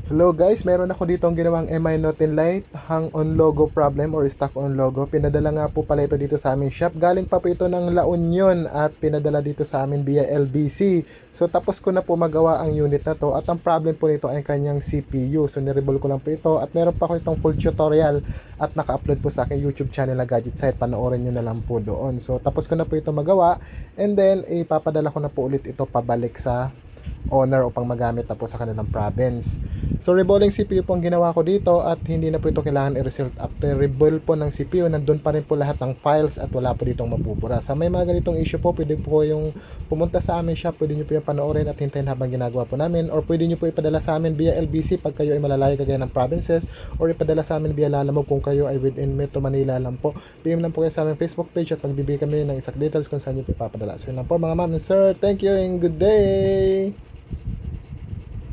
Hello guys, meron ako ditong ginawang MI Note in Light hang on logo problem or stuck on logo. Pinadala nga po pala ito dito sa aming shop. Galing pa po ito ng La Union at pinadala dito sa amin via LBC. So tapos ko na po magawa ang unit na to at ang problem po nito ay kanyang CPU. So nirevol ko lang po ito at meron pa ako itong full tutorial at naka-upload po sa aking YouTube channel na Gadget Site. Panoorin nyo na lang po doon. So tapos ko na po ito magawa and then ipapadala ko na po ulit ito pabalik sa owner upang magamit na po sa kanilang province. So rebolling CPU po ang ginawa ko dito at hindi na po ito kailangan i-reset. After rebol po ng CPU, nandun pa rin po lahat ng files at wala po ditong mapupura. Sa may mga ganitong issue po, pwede po yung pumunta sa aming shop, pwede nyo po yung panoorin at hintayin habang ginagawa po namin, or pwede nyo po ipadala sa amin via LBC pag kayo ay malalayo kagaya ng provinces, or ipadala sa amin via Lalamove kung kayo ay within Metro Manila lang po. PM lang po kayo sa aming Facebook page at magbibigay kami ng exact details kung saan nyo po ipapadala. So yun lang po mga ma'am and sir, thank you and good day!